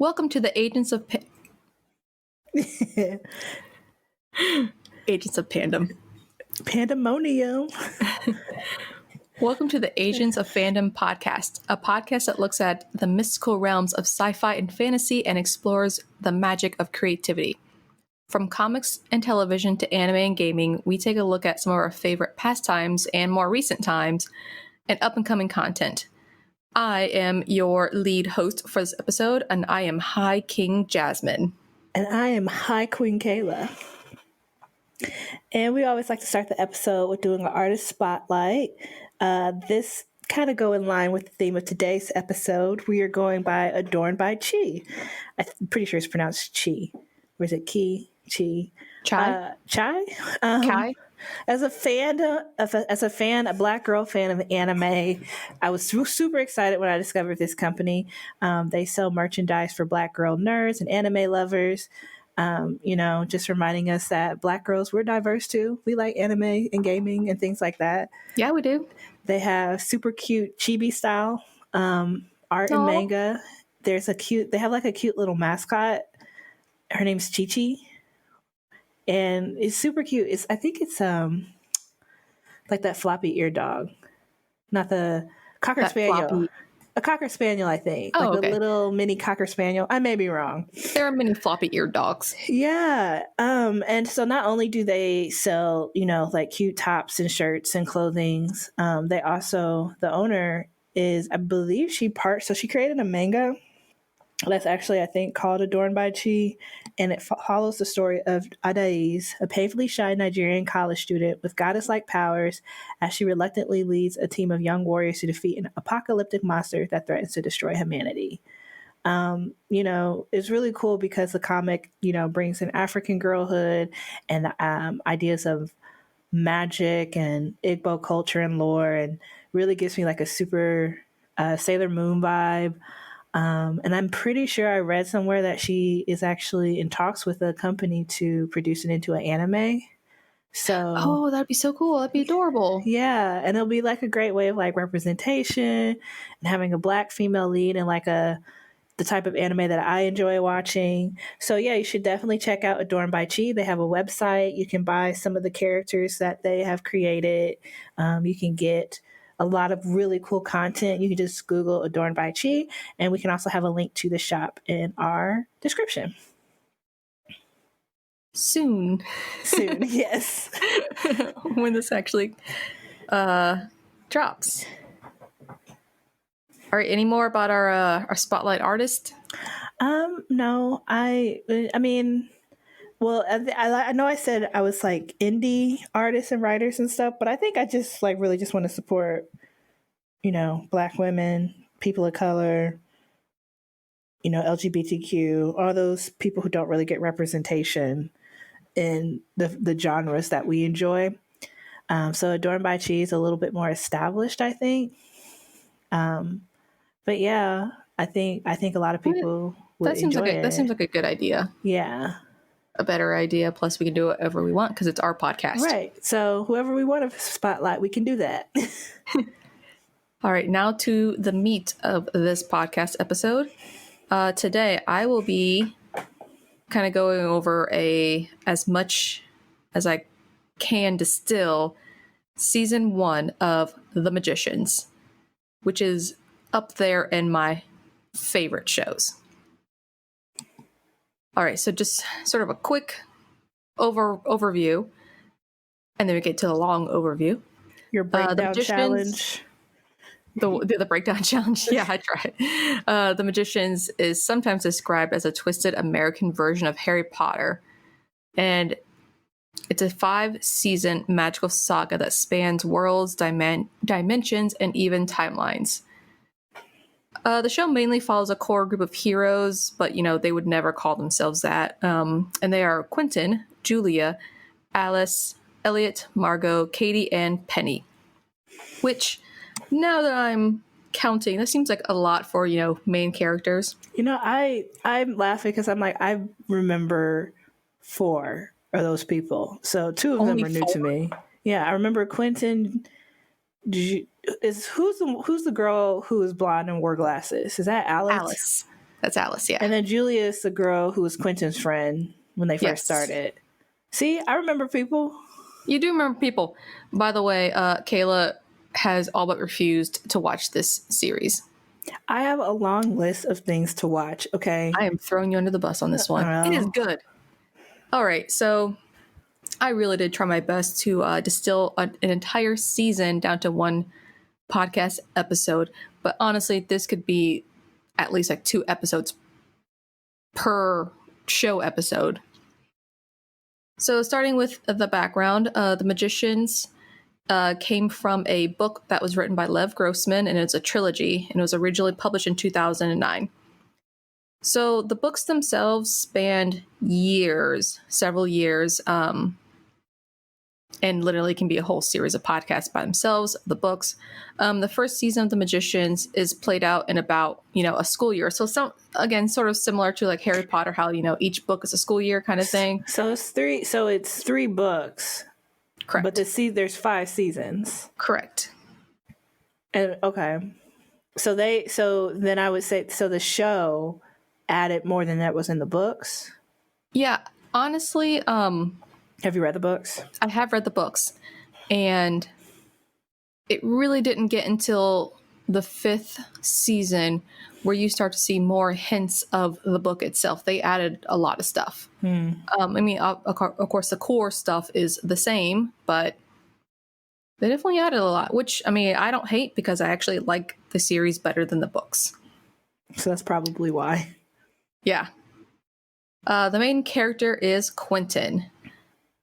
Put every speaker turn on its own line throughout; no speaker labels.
Welcome to the Agents of Agents of Fandom.
Pandemonium.
Welcome to the Agents of Fandom podcast, a podcast that looks at the mystical realms of sci-fi and fantasy and explores the magic of creativity. From comics and television to anime and gaming, we take a look at some of our favorite pastimes and more recent times and up-and-coming content. I am your lead host for this episode, and I am High King Jasmine.
And I am High Queen Kayla. And we always like to start the episode with doing an artist spotlight. This kind of go in line with the theme of today's episode. We are going by Adorned by Chi. I'm pretty sure it's pronounced Chi. Or is it Ki? Chi?
Chai?
Chai?
Kai?
As a fan, a Black girl fan of anime, I was super excited when I discovered this company. They sell merchandise for Black girl nerds and anime lovers. Just reminding us that Black girls, we're diverse too. We like anime and gaming and things like that.
Yeah, we do.
They have super cute chibi style art and manga. They have like a cute little mascot. Her name's Chi Chi. And it's super cute. I think it's like that floppy ear dog. Not the Cocker Spaniel.
Floppy.
A Cocker Spaniel, I think.
Oh,
like
okay.
a little mini Cocker Spaniel. I may be wrong.
There are many floppy-eared dogs.
Yeah. And so not only do they sell, like cute tops and shirts and clothing, they also, the owner is, I believe she created a manga that's actually, I think, called Adorned by Chi, and it follows the story of Adais, a painfully shy Nigerian college student with goddess-like powers, as she reluctantly leads a team of young warriors to defeat an apocalyptic monster that threatens to destroy humanity. It's really cool because the comic, brings in African girlhood and ideas of magic and Igbo culture and lore, and really gives me like a super Sailor Moon vibe. And I'm pretty sure I read somewhere that she is actually in talks with a company to produce it into an anime. So,
that'd be so cool. That'd be adorable.
Yeah. And it'll be like a great way of like representation and having a Black female lead and like the type of anime that I enjoy watching. So yeah, you should definitely check out Adorned by Chi. They have a website. You can buy some of the characters that they have created. You can get a lot of really cool content. You can just Google Adorned by Chi, and we can also have a link to the shop in our description.
Soon,
yes.
When this actually drops. All right, any more about our spotlight artist?
No, I mean, well, I know I said I was like indie artists and writers and stuff, but I think I just like really just want to support, Black women, people of color, LGBTQ, all those people who don't really get representation in the genres that we enjoy. So Adorned by Chi is a little bit more established, I think. But yeah, I think a lot of people would enjoy it.
That seems like a good idea.
Yeah.
A better idea. Plus, we can do whatever we want because it's our podcast.
Right. So whoever we want to spotlight, we can do that.
All right. Now to the meat of this podcast episode. Today, I will be kind of going over as much as I can distill season 1 of The Magicians, which is up there in my favorite shows. All right, so just sort of a quick overview, and then we get to the long overview.
Your breakdown challenge.
The breakdown challenge. Yeah, I tried. The Magicians is sometimes described as a twisted American version of Harry Potter, and it's a 5-season magical saga that spans worlds, dimensions, and even timelines. The show mainly follows a core group of heroes, but, they would never call themselves that. And they are Quentin, Julia, Alice, Elliot, Margot, Katie, and Penny. Which, now that I'm counting, that seems like a lot for, main characters.
I'm laughing because I'm like, I remember 4 of those people. So 2 of them are new to me. Yeah, I remember Quentin. Who's the girl who is blonde and wore glasses? Is that Alex?
Alice. That's Alice, yeah.
And then Julia is the girl who was Quentin's friend when they first
Yes.
started. See, I remember people.
You do remember people. By the way, Kayla has all but refused to watch this series.
I have a long list of things to watch, okay?
I am throwing you under the bus on this one. It is good. All right, so I really did try my best to distill an entire season down to one podcast episode. But honestly, this could be at least like 2 episodes per show episode. So starting with the background, The Magicians came from a book that was written by Lev Grossman, and it's a trilogy, and it was originally published in 2009. So the books themselves spanned years, several years, and literally can be a whole series of podcasts by themselves, the books. The first season of The Magicians is played out in about, a school year. So again, sort of similar to like Harry Potter, how, each book is a school year kind of thing.
So it's 3 books.
Correct.
But there's 5 seasons.
Correct.
And okay. So then I would say, so the show added more than that was in the books?
Yeah, honestly,
have you read the books?
I have read the books, and it really didn't get until the 5th season where you start to see more hints of the book itself. They added a lot of stuff. Of course, the core stuff is the same, but they definitely added a lot, which, I don't hate because I actually like the series better than the books.
So that's probably why.
Yeah. The main character is Quentin.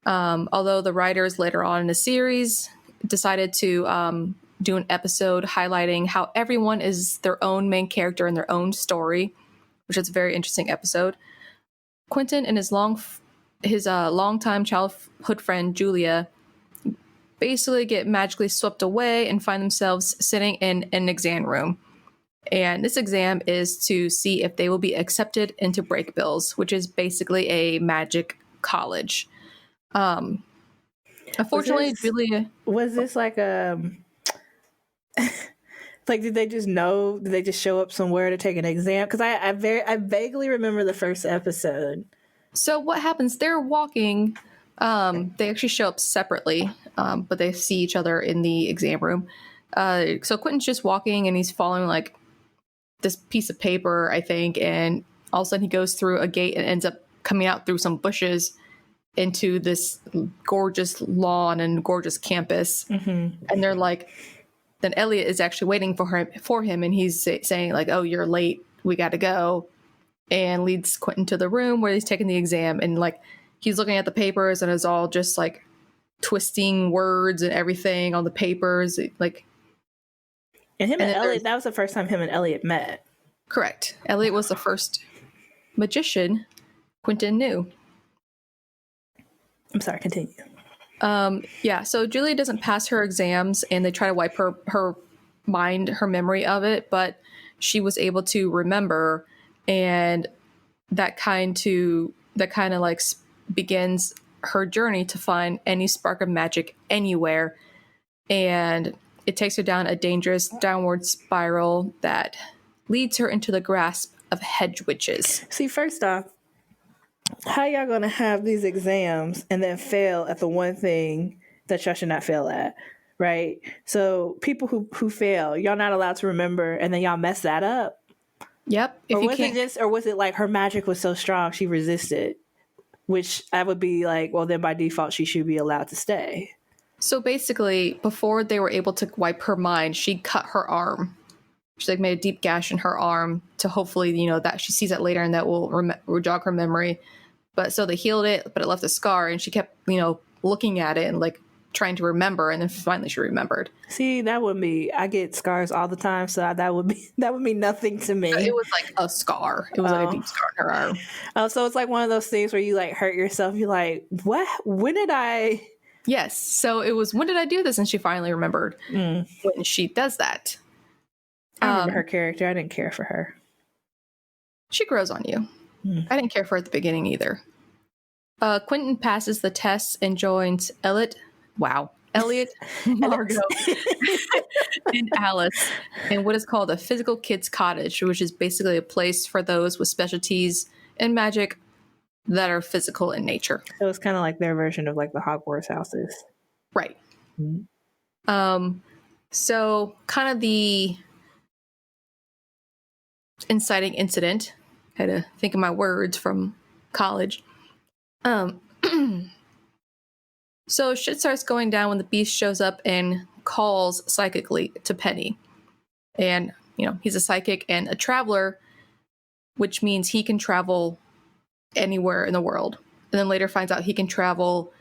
Although the writers later on in the series decided to do an episode highlighting how everyone is their own main character in their own story, which is a very interesting episode. Quentin and his longtime childhood friend Julia basically get magically swept away and find themselves sitting in an exam room. And this exam is to see if they will be accepted into Breakbills, which is basically a magic college. Unfortunately, Julia...
Was this like like, did they just know? Did they just show up somewhere to take an exam? Because I vaguely remember the first episode.
So what happens? They're walking. They actually show up separately, but they see each other in the exam room. So Quentin's just walking, and he's following like this piece of paper, I think, and all of a sudden he goes through a gate and ends up coming out through some bushes into this gorgeous lawn and gorgeous campus. Mm-hmm. And they're like, then Elliot is actually waiting for him, and he's saying like, "Oh, you're late. We got to go," and leads Quentin to the room where he's taking the exam, and like he's looking at the papers, and it's all just like twisting words and everything on the papers, like.
And Elliot, that was the first time him and Elliot met.
Correct. Elliot was the first magician Quentin knew.
I'm sorry, continue.
Yeah, so Julia doesn't pass her exams, and they try to wipe her memory of it, but she was able to remember, and that kind of like begins her journey to find any spark of magic anywhere, and it takes her down a dangerous downward spiral that leads her into the grasp of hedge witches.
See, first off, how y'all gonna have these exams and then fail at the one thing that y'all should not fail at, right? So people who fail, y'all not allowed to remember, and then y'all mess that up.
Yep.
Or was it like her magic was so strong she resisted? Which I would be like, well, then by default she should be allowed to stay.
So basically, before they were able to wipe her mind, she cut her arm. She like made a deep gash in her arm to hopefully, that she sees that later and that will jog her memory. But so they healed it, but it left a scar, and she kept, looking at it and like trying to remember, and then finally she remembered.
See, that would be, I get scars all the time, so that would be nothing to me.
It was like a scar. It was like a deep scar in her arm.
Oh, so it's like one of those things where you like hurt yourself. You're like, what? When did I?
Yes. So it was, when did I do this? And she finally remembered when she does that.
I remember her character. I didn't care for her.
She grows on you. I didn't care for her at the beginning either. Quentin passes the tests and joins Elliot. Wow. Elliot, Margot, and Alice in what is called a physical kids cottage, which is basically a place for those with specialties in magic that are physical in nature.
So it's kind of like their version of like the Hogwarts houses.
Right. So kind of the inciting incident, I had to think of my words from college. So shit starts going down when the Beast shows up and calls psychically to Penny. And, he's a psychic and a traveler, which means he can travel anywhere in the world. And then later finds out he can travel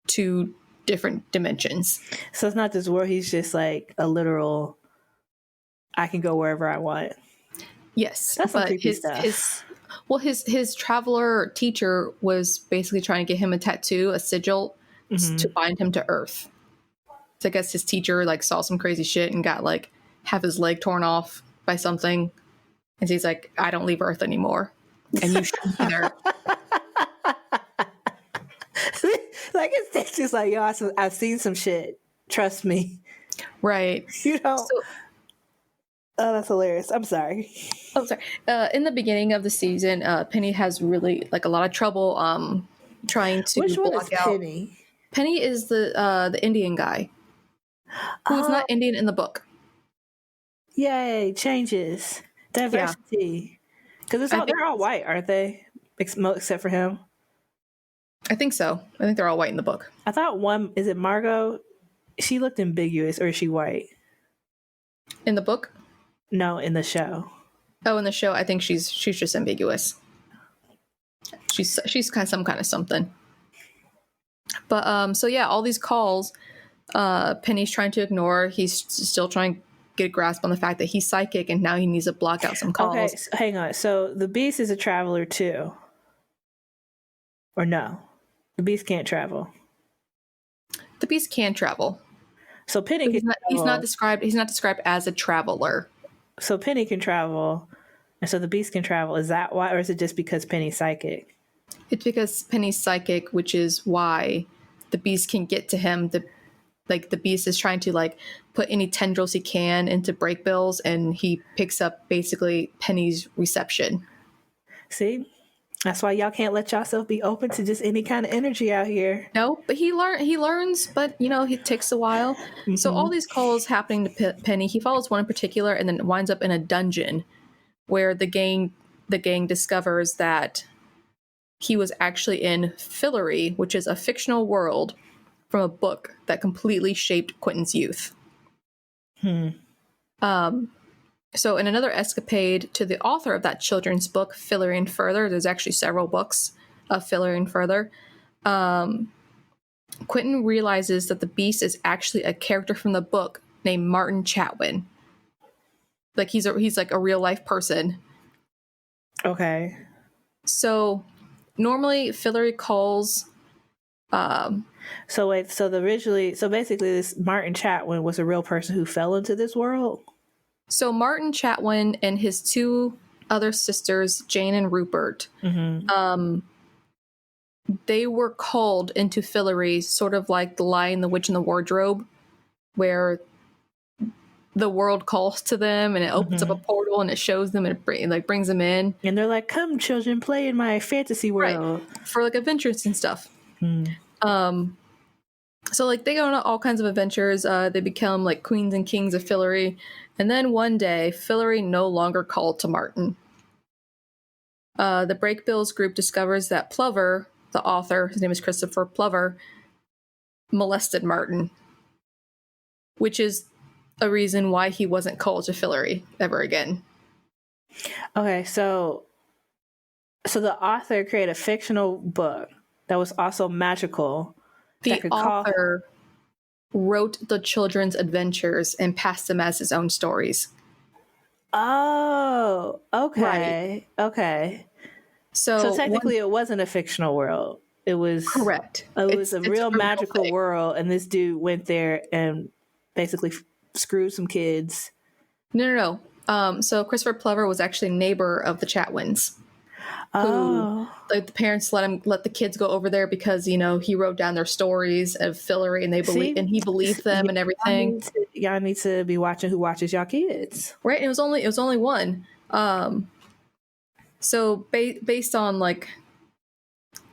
to different dimensions.
So it's not this world, he's just like a literal, I can go wherever I want.
Yes.
That's some creepy stuff.
His traveler teacher was basically trying to get him a tattoo, a sigil, to bind him to Earth. So I guess his teacher saw some crazy shit and got half his leg torn off by something. And he's like, I don't leave Earth anymore. And you shouldn't either.
It's just like, yo, I've seen some shit. Trust me.
Right.
Oh, that's hilarious. I'm sorry.
Oh, sorry. In the beginning of the season, Penny has really a lot of trouble trying to
Which one
block
is
out.
Penny?
Penny is the Indian guy who's not Indian in the book.
Yay! Changes, diversity. Because they're all white, aren't they? Except for him.
I think so. I think they're all white in the book.
I thought is it Margot? She looked ambiguous, or is she white?
In the book?
No, in the show.
Oh, in the show, I think she's just ambiguous. She's kind of some kind of something. But so yeah, all these calls, Penny's trying to ignore. He's still trying to get a grasp on the fact that he's psychic, and now he needs to block out some calls.
Okay, so hang on. So the Beast is a traveler too, or no? The Beast can't travel.
The Beast can travel.
So Penny can travel.
He's not described as a traveler.
So Penny can travel, and so the Beast can travel. Is that why, or is it just because Penny's psychic?
It's because Penny's psychic, which is why the Beast can get to him. The Beast is trying to put any tendrils he can into break bills, and he picks up basically Penny's reception. See?
That's why y'all can't let yourself be open to just any kind of energy out here.
No, but he learns, but it takes a while. Mm-hmm. So all these calls happening to Penny, he follows one in particular and then winds up in a dungeon where the gang discovers that he was actually in Fillory, which is a fictional world from a book that completely shaped Quentin's youth. So in another escapade to the author of that children's book, Fillory and Further, there's actually several books of Fillory and Further, Quentin realizes that the Beast is actually a character from the book named Martin Chatwin. He's a real life person.
Okay.
So normally Fillory calls...
So basically this Martin Chatwin was a real person who fell into this world?
So Martin Chatwin and his two other sisters, Jane and Rupert, they were called into Fillory, sort of like The Lion, the Witch, and the Wardrobe, where the world calls to them and it opens up a portal and it shows them and it brings them in.
And they're like, come children, play in my fantasy world.
Right. For adventures and stuff. So they go on all kinds of adventures. They become queens and kings of Fillory. And then one day, Fillory no longer called to Martin. The Breakbills group discovers that Plover, the author, his name is Christopher Plover, molested Martin, which is a reason why he wasn't called to Fillory ever again.
Okay, so the author created a fictional book that was also magical.
The author wrote the children's adventures and passed them as his own stories.
Oh, okay. Right. Okay.
So
technically it wasn't a fictional world. It was
correct.
It was a real magical world, and this dude went there and basically screwed some kids.
No. So Christopher Plover was actually a neighbor of the Chatwins.
Oh.
Like the parents let the kids go over there because, you know, he wrote down their stories of Fillory and he believed them and everything.
Y'all need to be watching Who Watches Y'all Kids.
Right. And it was only one. So based on like,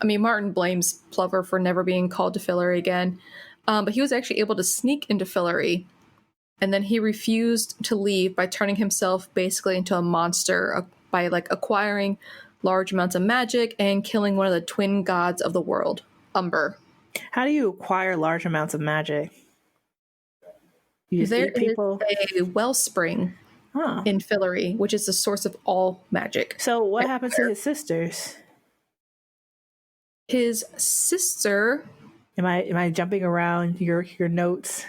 I mean, Martin blames Plover for never being called to Fillory again. But he was actually able to sneak into Fillory, and then he refused to leave by turning himself basically into a monster by like acquiring large amounts of magic and killing one of the twin gods of the world, Umber.
How do you acquire large amounts of magic? You just
There
eat people?
is a wellspring in Fillory, which is the source of all magic.
So what happened to his sisters?
His sister...
Am I jumping around your notes?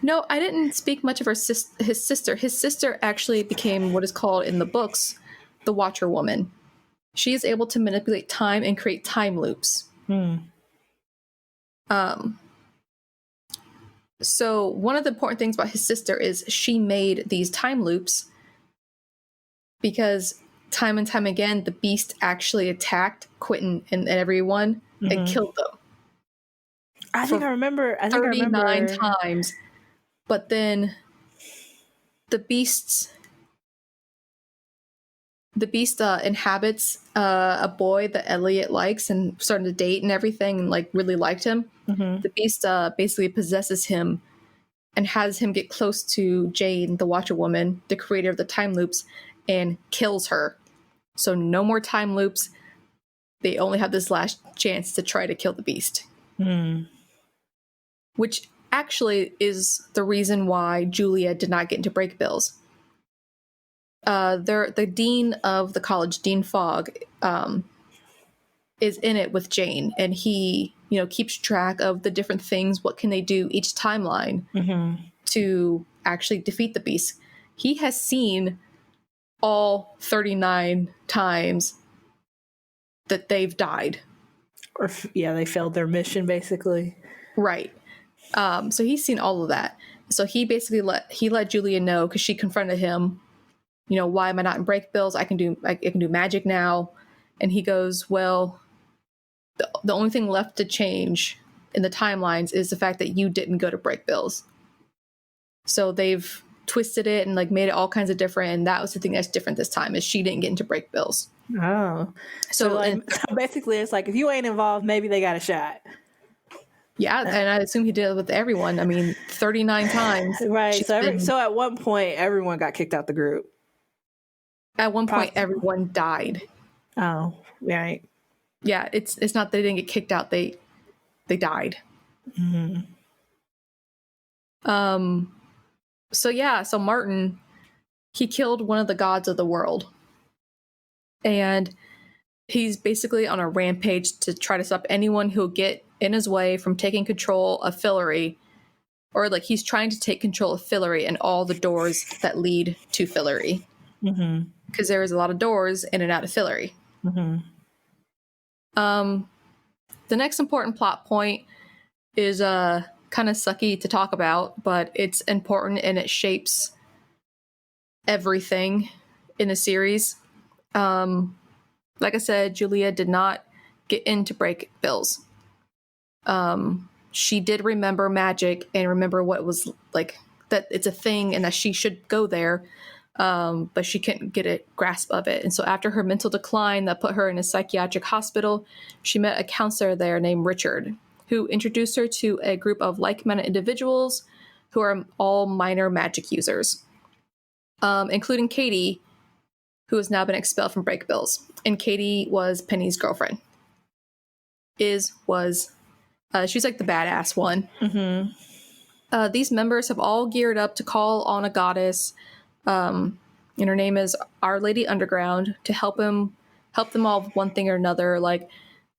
No, I didn't speak much of his sister. His sister actually became what is called in the books the Watcher Woman. She is able to manipulate time and create time loops. So one of the important things about his sister is she made these time loops because time and time again, the beast actually attacked Quentin and everyone and killed them.
I think I remember
39 times. But then the beast inhabits a boy that Elliot likes and starting to date and everything, and like really liked him. The beast basically possesses him and has him get close to Jane, the Watcher Woman, the creator of the time loops, and kills her. So no more time loops. They only have this last chance to try to kill the beast. Which actually is the reason why Julia did not get into Break Bills. The dean of the college, Dean Fogg, is in it with Jane, and he, you know, keeps track of the different things. What can they do each timeline to actually defeat the beast? He has seen all 39 times that they've died.
Or they failed their mission, basically.
Right. So he's seen all of that. So he basically let Julia know, because she confronted him, you know, why am I not in Break Bills? I can do magic now. And he goes, well, the only thing left to change in the timelines is the fact that you didn't go to Break Bills. So they've twisted it and like made it all kinds of different. And that was the thing that's different this time, is she didn't get into Break Bills.
Oh. So basically it's like, if you ain't involved, maybe they got a shot.
Yeah, and I assume he did it with everyone. I mean, 39 times.
Right. So at one point, everyone got kicked out the group.
At one point, everyone died.
Oh, right.
Yeah, it's not they didn't get kicked out. They died. So Martin, he killed one of the gods of the world. And he's basically on a rampage to try to stop anyone who'll get in his way from taking control of Fillory, or like he's trying to take control of Fillory and all the doors that lead to Fillory, because there is a lot of doors in and out of Fillory. The next important plot point is kind of sucky to talk about, but it's important and it shapes everything in the series. Like I said, Julia did not get into Break Bills. She did remember magic and remember what it was like, that it's a thing and that she should go there, but she couldn't get a grasp of it. And so after her mental decline that put her in a psychiatric hospital, she met a counselor there named Richard, who introduced her to a group of like-minded individuals who are all minor magic users, including Katie, who has now been expelled from Break Bills. And Katie was Penny's girlfriend. She's like the badass one. These members have all geared up to call on a goddess, and her name is Our Lady Underground, to help them all with one thing or another. Like,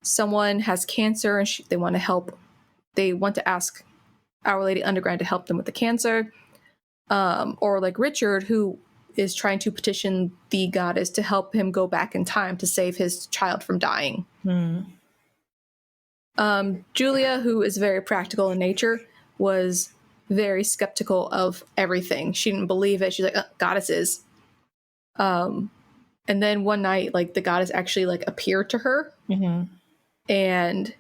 someone has cancer and they want to help. They want to ask Our Lady Underground to help them with the cancer. Or like Richard, who is trying to petition the goddess to help him go back in time to save his child from dying. Julia, who is very practical in nature, was very skeptical of everything. She didn't believe it. She's like, goddesses. And then one night, like, the goddess actually, like, appeared to her and,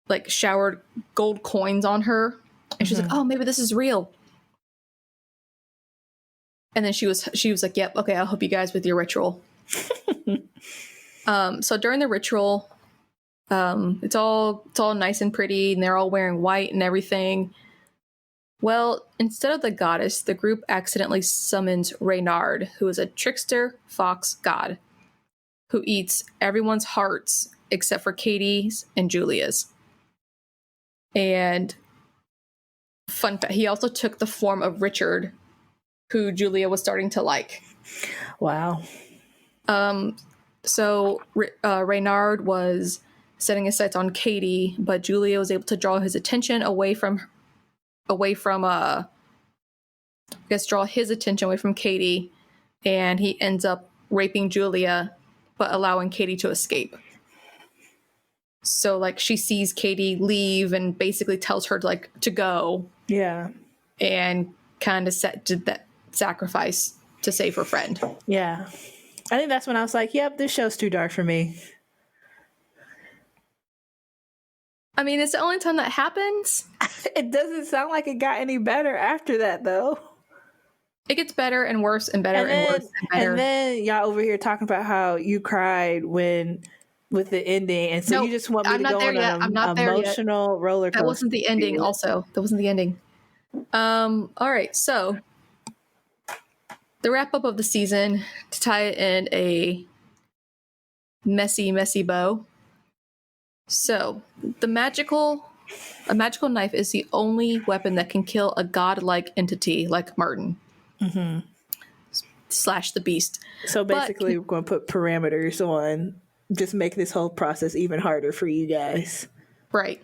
like, showered gold coins on her. And she's like, oh, maybe this is real. And then she was like, yep, okay, I'll help you guys with your ritual. So during the ritual, it's all nice and pretty, and they're all wearing white and everything. Well, instead of the goddess, the group accidentally summons Reynard, who is a trickster fox god who eats everyone's hearts except for Katie's and Julia's. And fun fact, he also took the form of Richard, who Julia was starting to like.
Wow.
So Reynard was setting his sights on Katie, but Julia was able to draw his attention away from draw his attention away from Katie, and he ends up raping Julia, but allowing Katie to escape. So, like, she sees Katie leave and basically tells her to go.
Yeah.
And kind of did that sacrifice to save her friend.
Yeah. I think that's when I was like, yep, this show's too dark for me.
I mean, it's the only time that happens.
It doesn't sound like it got any better after that, though.
It gets better and worse and better and worse and better.
And then y'all over here talking about how you cried with the ending, and so you just want me to go on an emotional roller coaster.
That wasn't the ending. Also, that wasn't the ending. All right, so the wrap up of the season, to tie it in a messy bow. So a magical knife is the only weapon that can kill a godlike entity like Martin. Slash the beast.
So basically, we're going to put parameters on, just make this whole process even harder for you guys.
Right.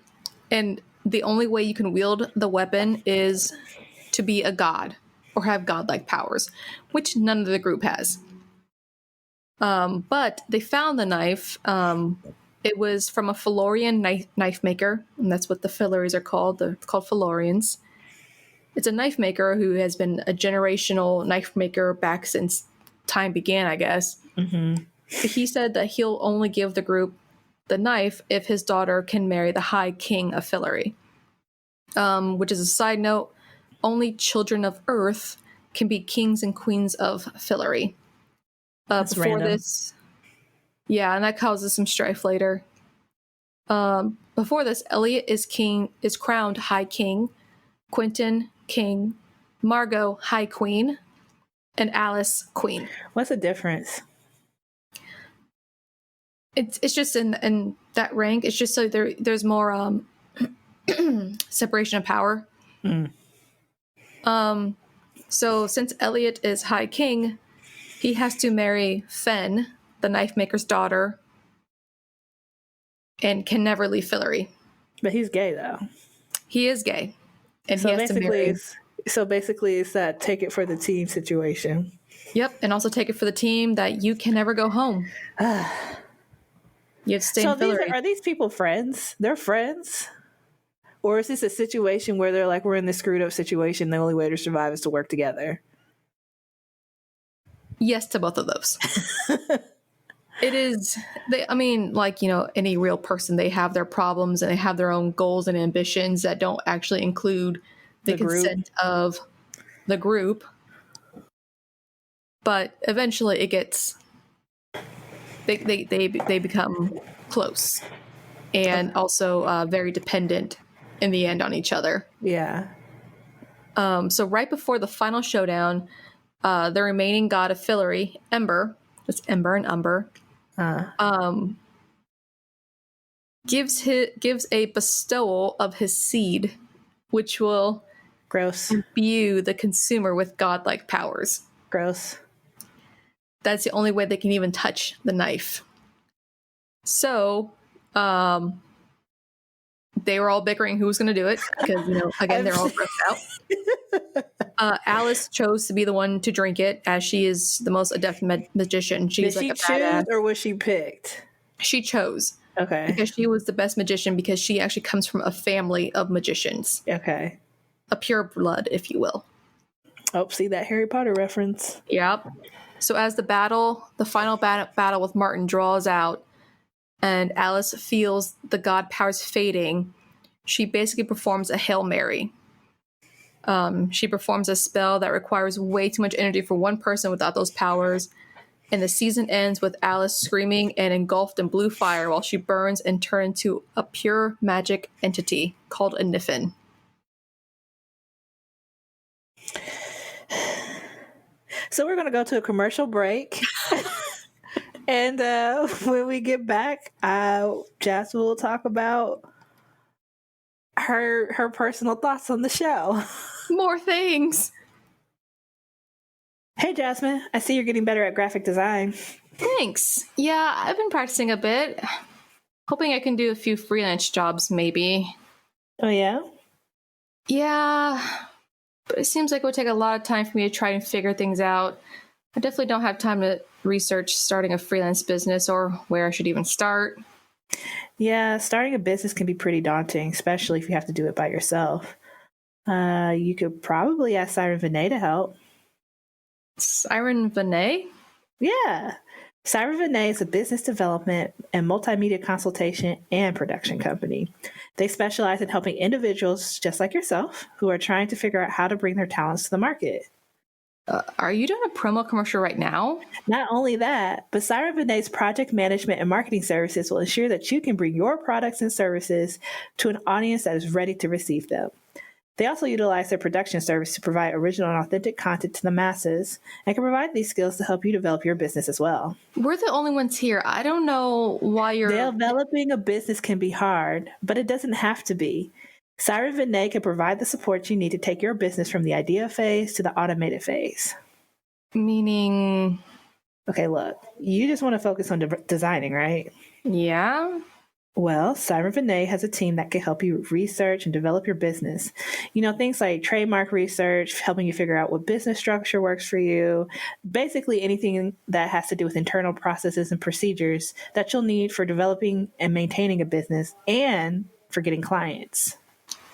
And the only way you can wield the weapon is to be a god or have godlike powers, which none of the group has. But they found the knife. It was from a Felorian knife maker, and that's what the Filaries are called. They're called Felorians. It's a knife maker who has been a generational knife maker back since time began, I guess. He said that he'll only give the group the knife if his daughter can marry the High King of Filary. Which is a side note, only children of Earth can be kings and queens of Filary. Before
random.
This... Yeah, and that causes some strife later. Before this, Elliot is crowned High King, Quentin King, Margot High Queen, and Alice Queen.
What's the difference?
It's just in that rank. It's just so there's more separation of power. So since Elliot is High King, he has to marry Fen, the knife maker's daughter, and can never leave Filary.
But he's gay, though.
He is gay, and so he has to marry.
So basically, it's that take it for the team situation.
Yep, and also take it for the team that you can never go home. You have to stay in Filary.
Are these people friends? They're friends? Or is this a situation where they're like, we're in this screwed up situation, the only way to survive is to work together?
Yes to both of those. It is, any real person, they have their problems and they have their own goals and ambitions that don't actually include the consent of the group. But eventually it gets, they become close and also very dependent in the end on each other.
Yeah.
So right before the final showdown, the remaining god of Filary, Ember, that's Ember and Umber, gives a bestowal of his seed, which will imbue the consumer with godlike powers.
Gross.
That's the only way they can even touch the knife. So, they were all bickering who was going to do it because, again, they're all grossed out. Alice chose to be the one to drink it, as she is the most adept magician.
Did she choose, or was she picked?
She chose.
Okay.
Because she was the best magician, because she actually comes from a family of magicians.
Okay.
A pure blood, if you will.
Oh, see that Harry Potter reference?
Yep. So as the final battle with Martin draws out, and Alice feels the god powers fading, she basically performs a Hail Mary. She performs a spell that requires way too much energy for one person without those powers, and the season ends with Alice screaming and engulfed in blue fire while she burns and turns into a pure magic entity called a Niffin.
So we're going to go to a commercial break. And when we get back, Jazz will talk about her personal thoughts on the show.
More things.
Hey, Jasmine, I see you're getting better at graphic design.
Thanks. Yeah, I've been practicing a bit. Hoping I can do a few freelance jobs, maybe.
Oh, yeah?
Yeah, but it seems like it would take a lot of time for me to try and figure things out. I definitely don't have time to research starting a freelance business or where I should even start.
Yeah, starting a business can be pretty daunting, especially if you have to do it by yourself. You could probably ask Siren Vinay to help.
Siren Vinay?
Yeah. Siren Vinay is a business development and multimedia consultation and production company. They specialize in helping individuals just like yourself who are trying to figure out how to bring their talents to the market.
Are you doing a promo commercial right now?
Not only that, but Siren Vinay's project management and marketing services will ensure that you can bring your products and services to an audience that is ready to receive them. They also utilize their production service to provide original and authentic content to the masses and can provide these skills to help you develop your business as well.
We're the only ones here. I don't know why you're...
Developing a business can be hard, but it doesn't have to be. Siren Vinay can provide the support you need to take your business from the idea phase to the automated phase.
Meaning...
Okay, look, you just want to focus on designing, right?
Yeah?
Well, Siren Vinay has a team that can help you research and develop your business. You know, things like trademark research, helping you figure out what business structure works for you, basically anything that has to do with internal processes and procedures that you'll need for developing and maintaining a business and for getting clients.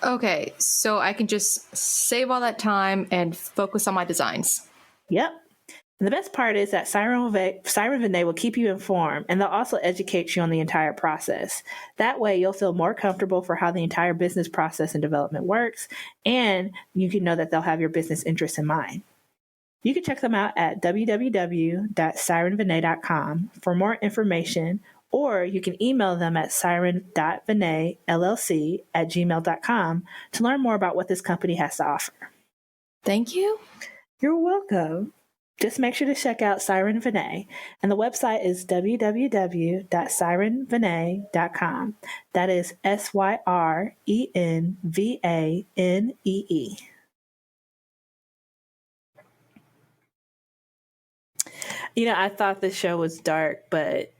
Okay, so I can just save all that time and focus on my designs.
Yep. And the best part is that Siren Vinay will keep you informed, and they'll also educate you on the entire process. That way, you'll feel more comfortable for how the entire business process and development works, and you can know that they'll have your business interests in mind. You can check them out at www.sirenvinay.com for more information, or you can email them at siren.vinayllc@gmail.com to learn more about what this company has to offer.
Thank you.
You're welcome. Just make sure to check out Siren Vinay, and the website is www.sirenvinay.com. That is SYRENVANEE. You know, I thought this show was dark, but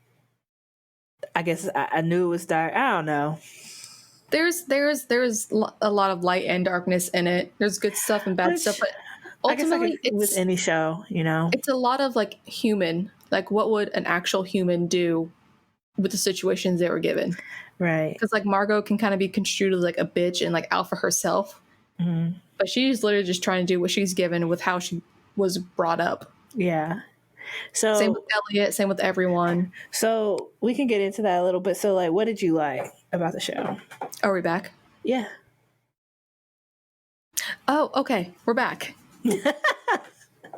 I guess I knew it was dark. I don't know.
There's a lot of light and darkness in it. There's good stuff and bad stuff, but ultimately,
it's with any show, you know,
it's a lot of like human. Like, what would an actual human do with the situations they were given?
Right?
Because like Margot can kind of be construed as like a bitch and like out for herself, but she's literally just trying to do what she's given with how she was brought up.
Yeah. So
same with Elliot, same with everyone.
So we can get into that a little bit. So, like, what did you like about the show?
Are we back?
Yeah.
Oh, okay. We're back.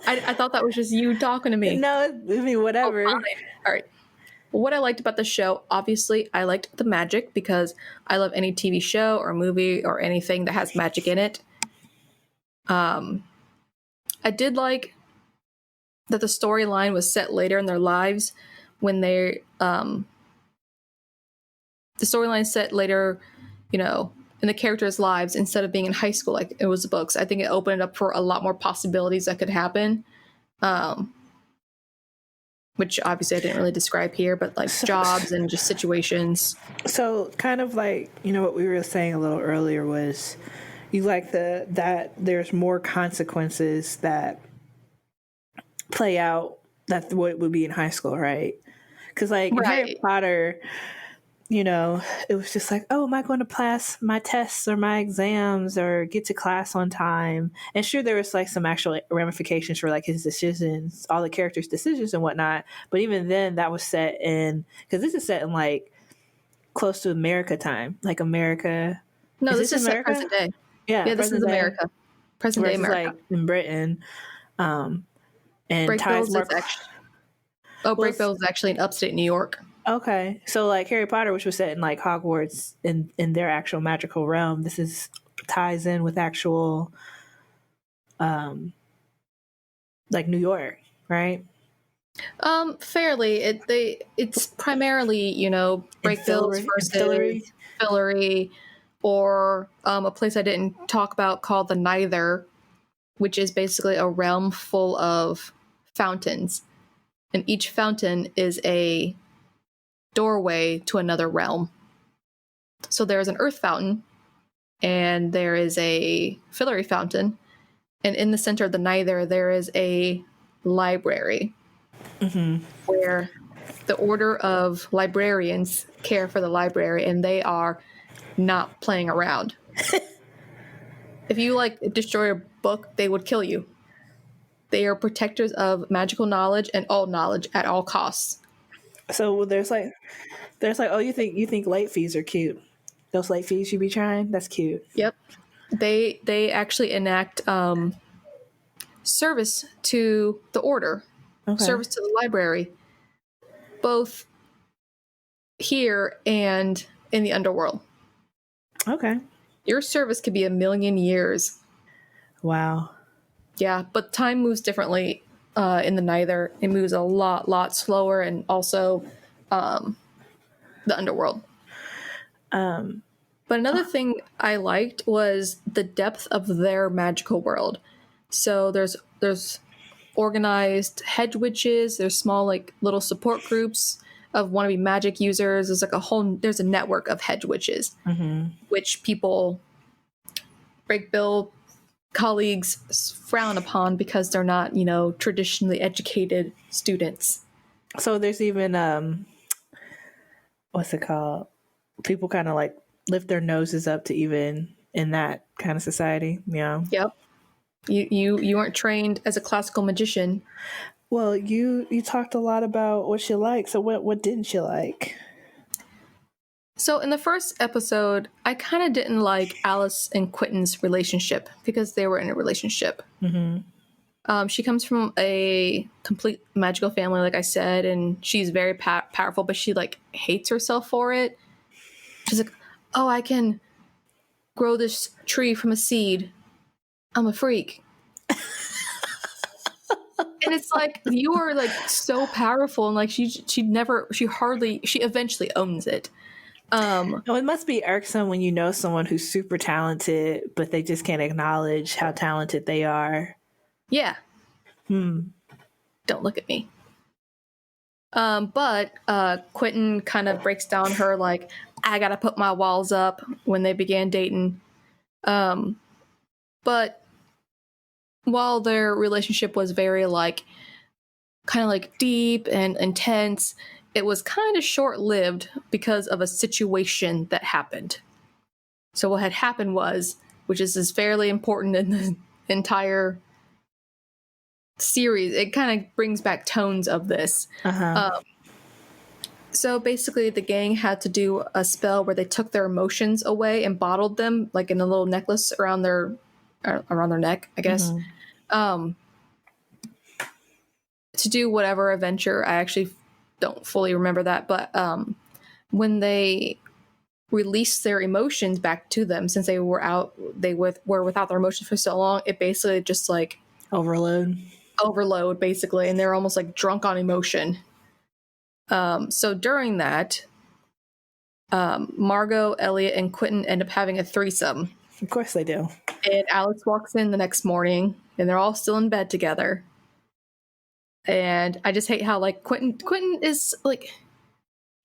I thought that was just you talking to me.
No, I mean, whatever.
Oh, all right. What I liked about the show, obviously, I liked the magic because I love any TV show or movie or anything that has magic in it. I did like that the storyline was set later in their lives when they the storyline set later, you know, in the characters' lives instead of being in high school like it was the books. I think it opened up for a lot more possibilities that could happen, which obviously I didn't really describe here, but like jobs and just situations.
So kind of like, you know, what we were saying a little earlier was you like that there's more consequences that play out that what would be in high school, right? Because like in Harry Potter, it was just like, oh, am I going to pass my tests or my exams or get to class on time? And sure, there was like some actual ramifications for like his decisions, all the characters' decisions and whatnot. But even then, that was set in, because this is set in like close to America time, like America.
No,
Is
this
this
is set
America?
present day.
Yeah,
Yeah, this is
present day.
America. Present day
Versus
America.
like in Britain. And
Break
ties
Bills
more.
is actually. Oh, Break Bills is actually in upstate New York.
Okay, so like Harry Potter, which was set in like Hogwarts in their actual magical realm, this is ties in with actual, like New York, right?
Fairly. It's primarily Break Bills versus Fillory, or a place I didn't talk about called the Neither, which is basically a realm full of fountains, and each fountain is a doorway to another realm. So there is an earth fountain, and there is a Fillory fountain, and in the center of the Neither there is a library, where the order of librarians care for the library, and they are not playing around. If you destroy a book, they would kill you. They are protectors of magical knowledge and all knowledge at all costs.
So there's like, oh, you think late fees are cute? Those late fees you be trying? That's cute.
Yep. They actually enact service to the order, service to the library, both here and in the underworld.
Okay.
Your service could be 1,000,000 years.
Wow.
Yeah, but time moves differently in the Neither. It moves a lot slower, and also the underworld. But another thing I liked was the depth of their magical world. So there's organized hedge witches. There's small little support groups of wannabe magic users. There's a network of hedge witches, which people, Break Bill colleagues, frown upon because they're not traditionally educated students.
So there's even what's it called? People kind of like lift their noses up to even in that kind of society. Yeah.
Yep. You aren't trained as a classical magician.
Well, you talked a lot about what you like. So what didn't you like?
So in the first episode, I kind of didn't like Alice and Quentin's relationship because they were in a relationship. She comes from a complete magical family, like I said, and she's very powerful, but she hates herself for it. She's like, "Oh, I can grow this tree from a seed. I'm a freak." And it's like, you are so powerful, and she eventually owns it.
It must be irksome when you know someone who's super talented, but they just can't acknowledge how talented they are.
Yeah. Don't look at me. But Quentin kind of breaks down her I gotta put my walls up when they began dating. But while their relationship was very kind of deep and intense, it was kind of short-lived because of a situation that happened. So what had happened was, which is fairly important in the entire series, it kind of brings back tones of this. So basically the gang had to do a spell where they took their emotions away and bottled them in a little necklace around their neck, I guess. To do whatever adventure. I actually don't fully remember that, but when they released their emotions back to them, since they were without their emotions for so long, it basically just overload basically, and they're almost drunk on emotion. So during that, Margot, Elliot, and Quentin end up having a threesome.
Of course they do.
And Alex walks in the next morning, and they're all still in bed together. And I just hate how Quentin is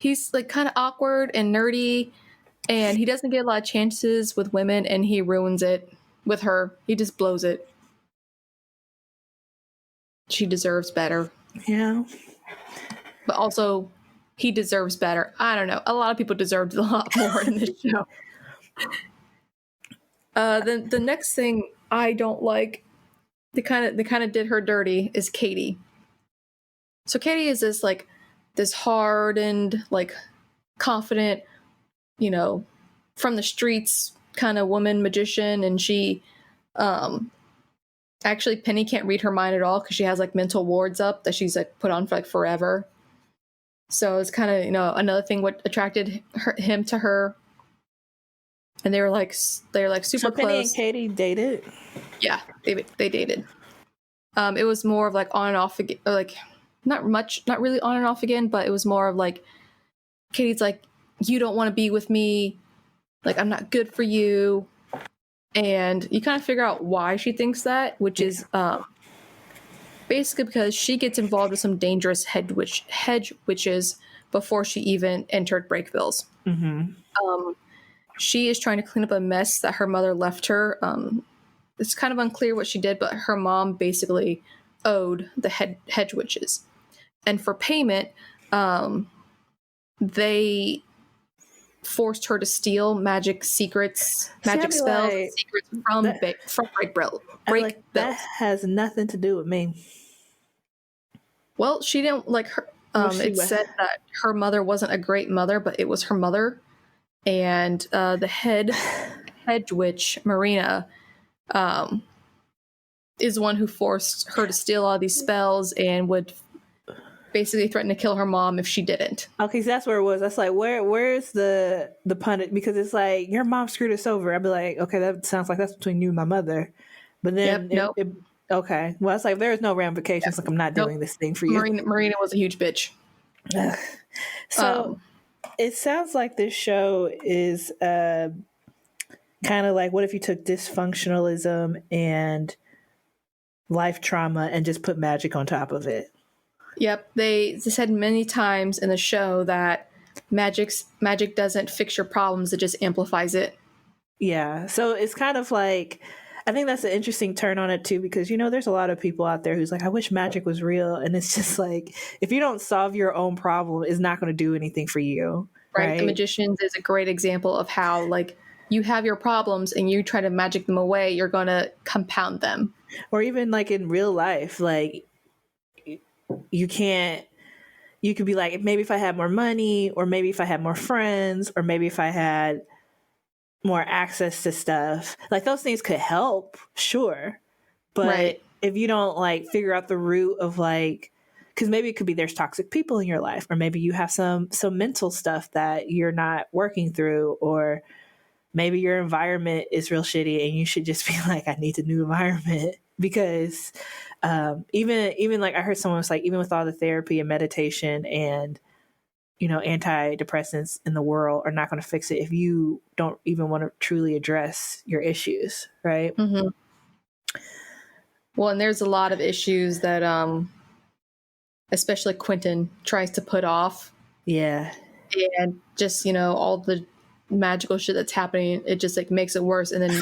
he's kind of awkward and nerdy, and he doesn't get a lot of chances with women, and he ruins it with her. He just blows it. She deserves better.
Yeah.
But also, he deserves better. I don't know. A lot of people deserved a lot more in this show. Then the next thing I don't like, they kind of did her dirty, is Katie. So Katie is this hardened, like confident, from the streets kind of woman magician, and she actually Penny can't read her mind at all because she has like mental wards up that she's like put on for like forever. So it's kind of another thing what attracted him to her. And they were like super
so
close.
Penny and Katie dated?
Yeah, they dated. It was more of like on and off again, like not really on and off again, but it was more of like Katie's like, you don't want to be with me, like I'm not good for you. And you kind of figure out why she thinks that, which is basically because she gets involved with some dangerous hedge witches before she even entered Breakvilles.
Mm-hmm.
She is trying to clean up a mess that her mother left her. It's kind of unclear what she did, but her mom basically owed the hedge witches. And for payment, they forced her to steal magic spells, and secrets from Breakvilles.
That has nothing to do with me.
Well, she didn't like her. Said that her mother wasn't a great mother, but it was her mother. And the hedge witch, Marina, is the one who forced her to steal all these spells and would basically threaten to kill her mom if she didn't.
Okay, so that's where it was. That's like, where's the pun? Because it's like, your mom screwed us over. I'd be like, okay, that sounds like that's between you and my mother. But then, okay. Well, it's like, there's no ramifications. Like, I'm not doing this thing for you.
Marina was a huge bitch.
So it sounds like this show is kind of like, what if you took dysfunctionalism and life trauma and just put magic on top of it?
Yep, they said many times in the show that magic doesn't fix your problems; it just amplifies it.
Yeah, so it's kind of like, I think that's an interesting turn on it too, because there's a lot of people out there who's like, I wish magic was real, and it's just like, if you don't solve your own problem, it's not going to do anything for you. Right?
The Magicians is a great example of how, like, you have your problems and you try to magic them away, you're going to compound them.
Or even like in real life, like, you could be like, maybe if I had more money, or maybe if I had more friends, or maybe if I had more access to stuff, like those things could help, sure. But if you don't like figure out the root of like, because maybe it could be there's toxic people in your life, or maybe you have some mental stuff that you're not working through, or maybe your environment is real shitty and you should just be like, I need a new environment. Because even like I heard someone was like, even with all the therapy and meditation and antidepressants in the world are not going to fix it if you don't even want to truly address your issues, right?
Mm-hmm. Well, and there's a lot of issues that especially Quentin tries to put off.
Yeah.
And just all the magical shit that's happening, it just like makes it worse, and then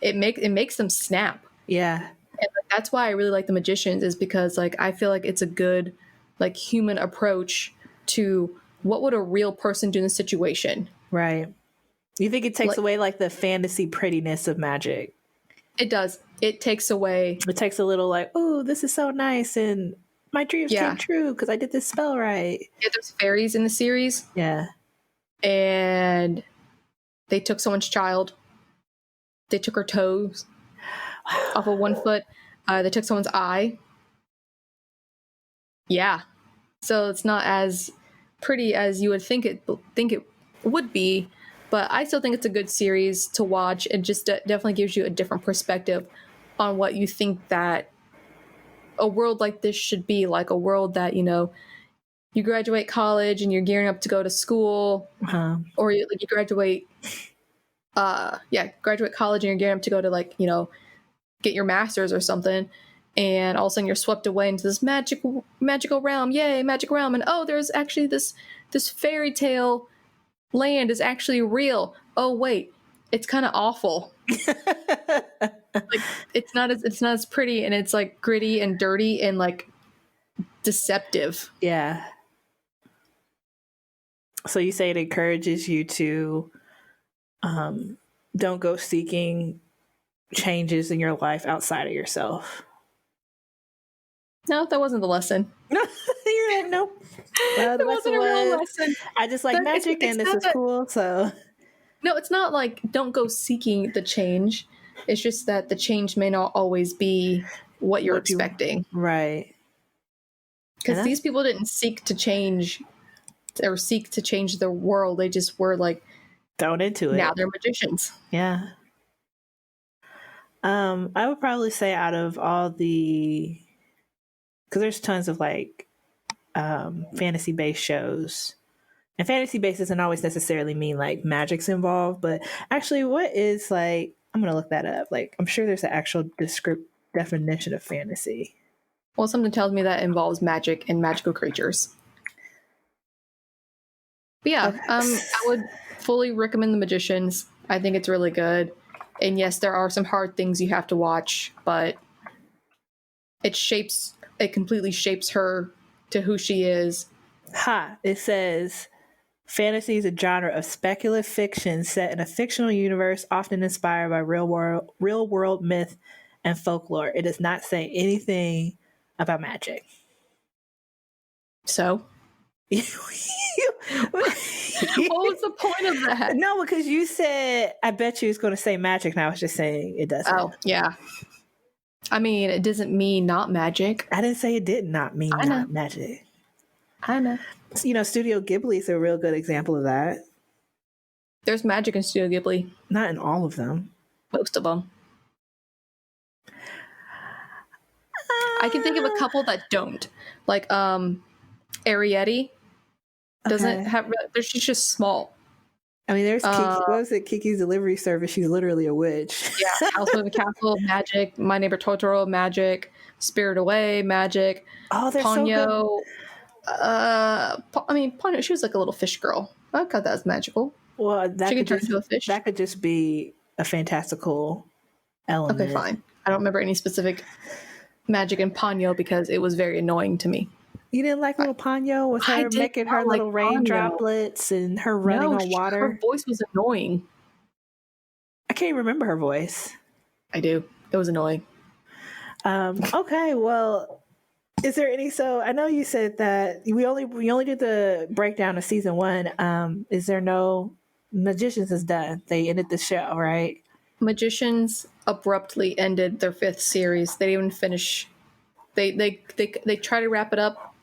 it makes them snap.
Yeah.
And that's why I really like The Magicians, is because like I feel like it's a good like human approach to what would a real person do in this situation.
Right. You think it takes away like the fantasy prettiness of magic?
It does. It takes away.
It takes a little like, oh, this is so nice, and my dreams came true because I did this spell right.
Yeah, there's fairies in the series.
Yeah.
And they took someone's child. They took her toes off of one foot. They took someone's eye. Yeah. So it's not as pretty as you would think it would be, but I still think it's a good series to watch. It just definitely gives you a different perspective on what you think that a world like this should be, like a world that you graduate college and you're gearing up to go to school, or you graduate college and you're gearing up to go to get your master's or something, and all of a sudden you're swept away into this magical realm. Yay, magic realm. And there's actually this fairy tale land is actually real. Oh wait, it's kind of awful. Like it's not as pretty, and it's like gritty and dirty and like deceptive.
Yeah. So you say it encourages you to don't go seeking changes in your life outside of yourself.
No, that wasn't the lesson.
You're like, nope.
It wasn't a real lesson.
I just like magic and this is cool. So
no, it's not like don't go seeking the change. It's just that the change may not always be what you're expecting.
Right.
Because these people didn't seek to change or seek to change the world. They just were like
thrown into it.
Now they're magicians.
Yeah. I would probably say out of all the, because there's tons of like fantasy based shows, and fantasy based doesn't always necessarily mean like magic's involved, but actually what is like, I'm gonna look that up. Like I'm sure there's an actual definition of fantasy.
Well, something tells me that involves magic and magical creatures. But yeah, I would fully recommend The Magicians. I think it's really good. And yes, there are some hard things you have to watch, but it completely shapes her to who she is.
It says fantasy is a genre of speculative fiction set in a fictional universe, often inspired by real world myth and folklore. It does not say anything about magic.
So? What was the point of that?
No, because you said, I bet you it's going to say magic, and I was just saying it doesn't.
Oh, yeah. I mean, it doesn't mean not magic.
I didn't say it did not mean not magic.
I know.
You know, Studio Ghibli is a real good example of that.
There's magic in Studio Ghibli.
Not in all of them.
Most of them. I can think of a couple that don't. Like, Arietti doesn't have, she's just small.
I mean, there's Kiki, what was it? Kiki's Delivery Service. She's literally a witch.
Yeah. House of the Castle, magic. My Neighbor Totoro, magic. Spirit Away, magic.
Oh, they're
Ponyo,
so good.
Ponyo, she was like a little fish girl. I thought that was magical.
Well,
she could turn into a fish.
That could just be a fantastical element.
Okay, fine. I don't remember any specific magic in Ponyo because it was very annoying to me.
You didn't like little Ponyo with her making her little rain droplets and her running on water?
Her voice was annoying.
I can't remember her voice.
I do. It was annoying.
Okay, well, is there any? So I know you said that we only did the breakdown of season 1. Is there no Magicians is done? They ended the show, right?
Magicians abruptly ended their 5th series. They didn't even finish. They try to wrap it up,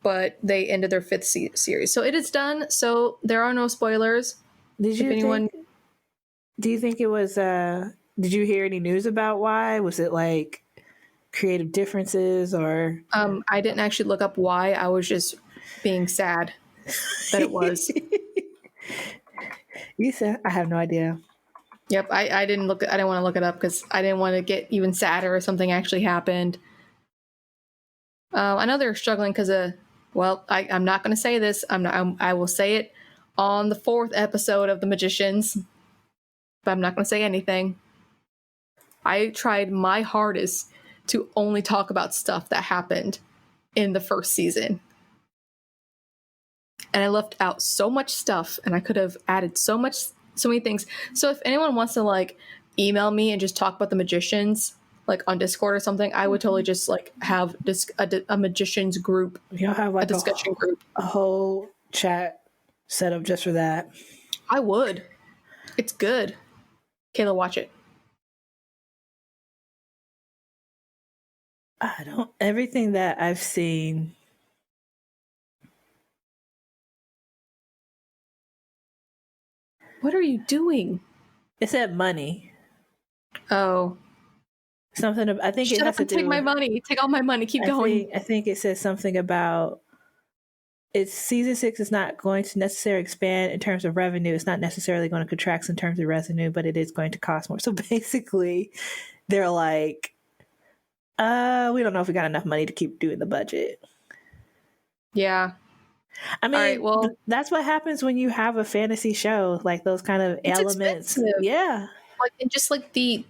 but they ended their 5th series. So it is done. So there are no spoilers.
Do you think it was? Did you hear any news about why? Was it like creative differences or?
I didn't actually look up why. I was just being sad that it was.
You said I have no idea.
Yep, I didn't want to look it up because I didn't want to get even sadder if something actually happened. I know they're struggling because I'm not going to say this. I will say it on the 4th episode of The Magicians, but I'm not going to say anything. I tried my hardest to only talk about stuff that happened in the 1st season. And I left out so much stuff, and I could have added so many things. So if anyone wants to like email me and just talk about The Magicians, like on Discord or something, I would totally just like have a Magicians group.
You'll have like
a discussion group,
a whole chat set up just for that.
I would. It's good. Kayla, watch it.
Everything that I've seen.
What are you doing?
It said money.
Oh.
Something. I think it has to
take my money. Take all my money. Keep going.
I think it says something about it's season 6 is not going to necessarily expand in terms of revenue. It's not necessarily going to contract in terms of revenue, but it is going to cost more. So basically, they're like, we don't know if we got enough money to keep doing the budget.
Yeah.
I mean, that's what happens when you have a fantasy show, like those kind of elements.
Expensive.
Yeah.
Like, and just like the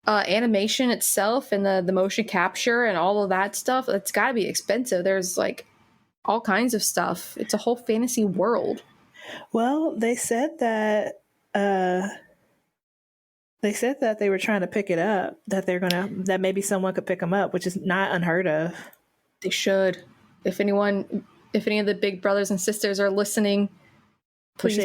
animation itself and the motion capture and all of that stuff, it's got to be expensive. There's like all kinds of stuff. It's a whole fantasy world.
Well, they said that they were trying to pick it up, that maybe someone could pick them up, which is not unheard of.
They should. If any of the big brothers and sisters are listening, please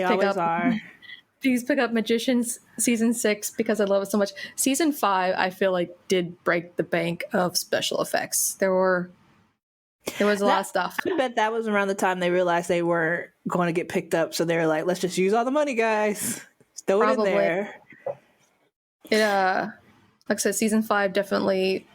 please pick up Magicians season 6 because I love it so much. Season 5, I feel like, did break the bank of special effects. There was a lot of stuff.
I bet that was around the time they realized they weren't going to get picked up, so they were like, let's just use all the money, guys. Throw it in there.
It like I said, season 5 definitely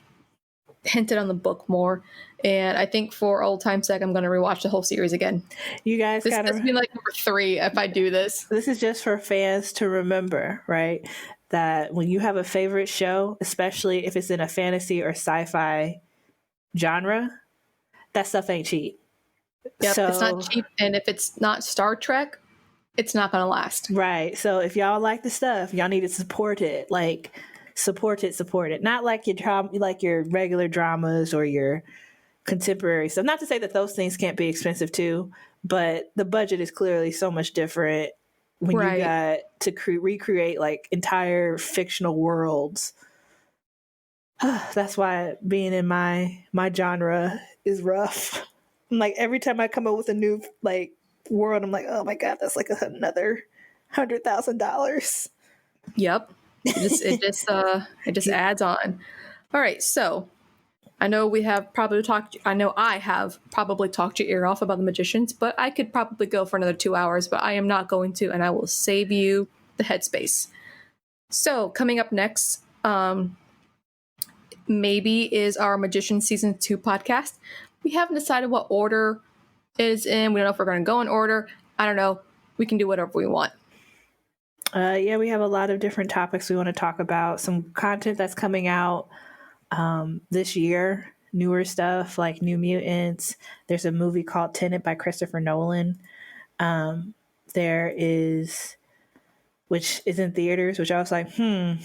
hinted on the book more, and I think for old time's sake, I'm going to rewatch the whole series again.
You guys
this will be like number 3 if I do this.
This is just for fans to remember, right? That when you have a favorite show, especially if it's in a fantasy or sci-fi genre, that stuff ain't cheap.
Yep, it's not cheap, and if it's not Star Trek, it's not going to last.
Right. So if y'all like the stuff, y'all need to support it. Like, support it. Not like your regular dramas or your contemporary stuff. Not to say that those things can't be expensive too, but the budget is clearly so much different when you got to recreate like entire fictional worlds. That's why being in my genre is rough. Like every time I come up with a new like world, I'm like, oh my god, that's like another $100,000.
Yep. It just adds on. All right, so I know I have probably talked your ear off about the Magicians, but I could probably go for another 2 hours, but I am not going to, and I will save you the headspace. So coming up next, maybe is our Magicians season 2 podcast. We haven't decided what order it is in. We don't know if we're going to go in order. I don't know. We can do whatever we want.
Yeah, we have a lot of different topics we want to talk about. Some content that's coming out this year, newer stuff like New Mutants. There's a movie called Tenet by Christopher Nolan. There is, which is in theaters, which I was like,
I'm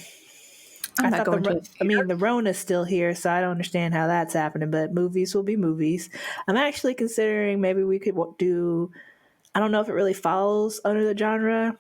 not going to.
I mean, the Rona's still here, so I don't understand how that's happening, but movies will be movies. I'm actually considering maybe we could do, I don't know if it really falls under the genre.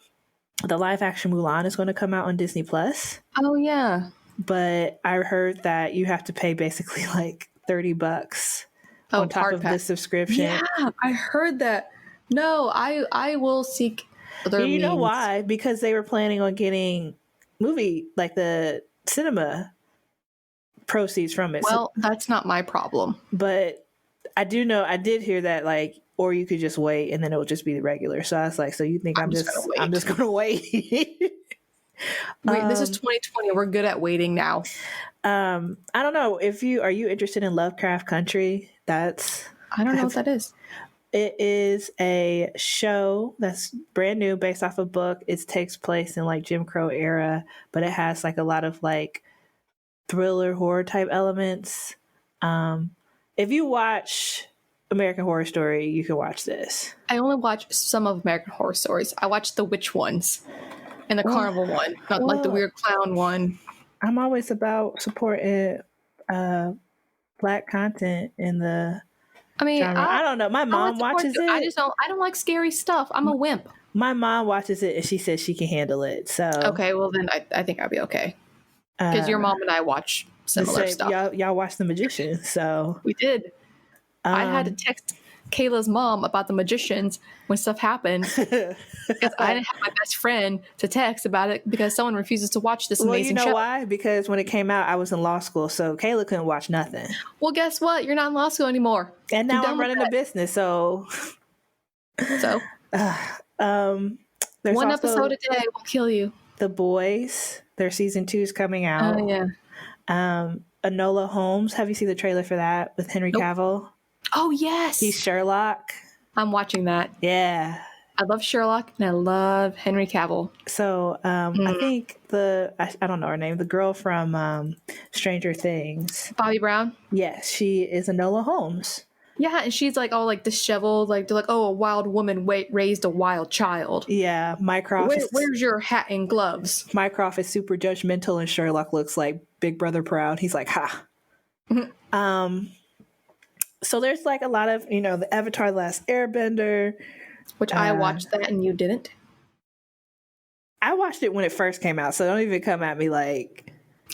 The live action Mulan is going to come out on Disney Plus.
Oh, yeah.
But I heard that you have to pay basically like $30 on top of the subscription.
Yeah, I heard that. No, I will seek other means.
You know why? Because they were planning on getting like the cinema proceeds from it.
Well, that's not my problem.
But I did hear that like, or you could just wait and then it will just be the regular. So I was like, so you think I'm just going to wait?
Wait, this is 2020. We're good at waiting now.
I don't know are you interested in Lovecraft Country?
I don't know what that is.
It is a show that's brand new based off a book. It takes place in like Jim Crow era, but it has like a lot of like thriller horror type elements. If you watch American Horror Story, you can watch this.
I only watch some of American Horror Stories. I watch the witch ones and the carnival one, not like the weird clown one.
I'm always about supporting Black content in the genre. I don't know. My mom watches it.
I don't like scary stuff. I'm a wimp.
My mom watches it and she says she can handle it. So
okay, well then I think I'll be okay. Because your mom and I watch similar stuff.
Y'all watch The Magicians, so
we did. I had to text Kayla's mom about the Magicians when stuff happened because I didn't have my best friend to text about it because someone refuses to watch this amazing show.
Well, you know why? Because when it came out, I was in law school, so Kayla couldn't watch nothing.
Well, guess what? You're not in law school anymore.
And now I'm running a business, so...
one episode a day will kill you.
The Boys, their season 2 is coming out.
Oh, yeah.
Enola Holmes, have you seen the trailer for that with Henry Cavill?
Oh, yes.
He's Sherlock.
I'm watching that.
Yeah.
I love Sherlock and I love Henry Cavill.
So I think I don't know her name, the girl from Stranger Things.
Bobby Brown?
Yes, she is Enola Holmes.
Yeah, and she's like all like disheveled, like they're like, oh, a wild woman raised a wild child.
Yeah, Mycroft.
Where's your hat and gloves?
Mycroft is super judgmental, and Sherlock looks like Big Brother proud. He's like, ha. Mm-hmm. So there's like a lot of, the Avatar: The Last Airbender.
Which I watched that and you didn't.
I watched it when it first came out, so don't even come at me like.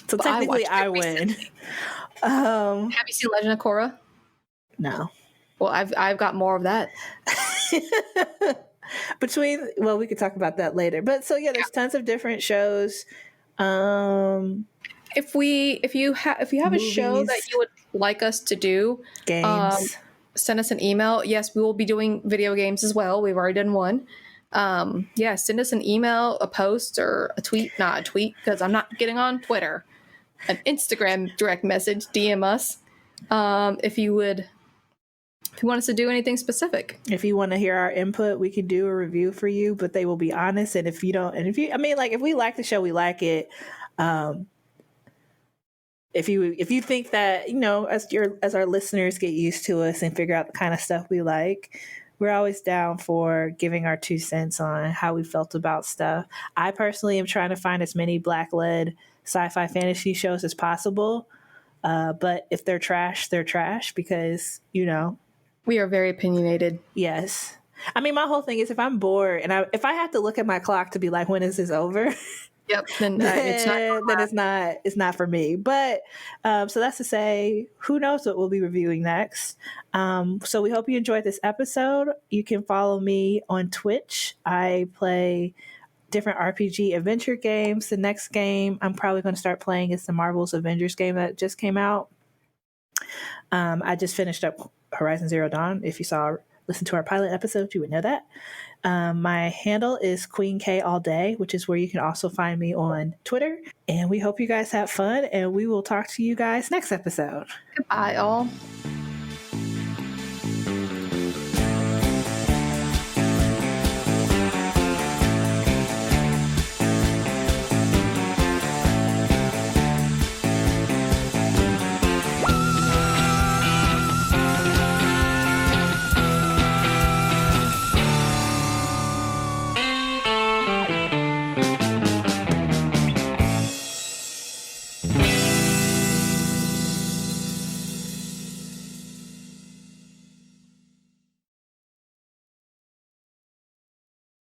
So technically, I win.
Have you seen Legend of Korra?
No.
Well, I've got more of that.
We could talk about that later. But so yeah, there's tons of different shows.
If you have movies, a show that you would like us to do,
games,
send us an email. Yes, we will be doing video games as well. We've already done one. Send us an email, a post, or a tweet. Not a tweet, because I'm not getting on Twitter. An Instagram direct message, DM us. If you want us to do anything specific. If you want to hear our input, we can do a review for you, but they will be honest. And if we like the show, we like it. If you think that, as our listeners get used to us and figure out the kind of stuff we like, we're always down for giving our 2 cents on how we felt about stuff. I personally am trying to find as many Black-led sci-fi fantasy shows as possible. But if they're trash, they're trash because, we are very opinionated. Yes. I mean, my whole thing is if I'm bored and if I have to look at my clock to be like, when is this over? Yep. Then it's not for me. But so that's to say, who knows what we'll be reviewing next. So we hope you enjoyed this episode. You can follow me on Twitch. I play different RPG adventure games. The next game I'm probably going to start playing is the Marvel's Avengers game that just came out. I just finished up Horizon Zero Dawn. If you listen to our pilot episode, you would know that. My handle is Queen K All Day, which is where you can also find me on Twitter. And we hope you guys have fun, and we will talk to you guys next episode. Goodbye, all.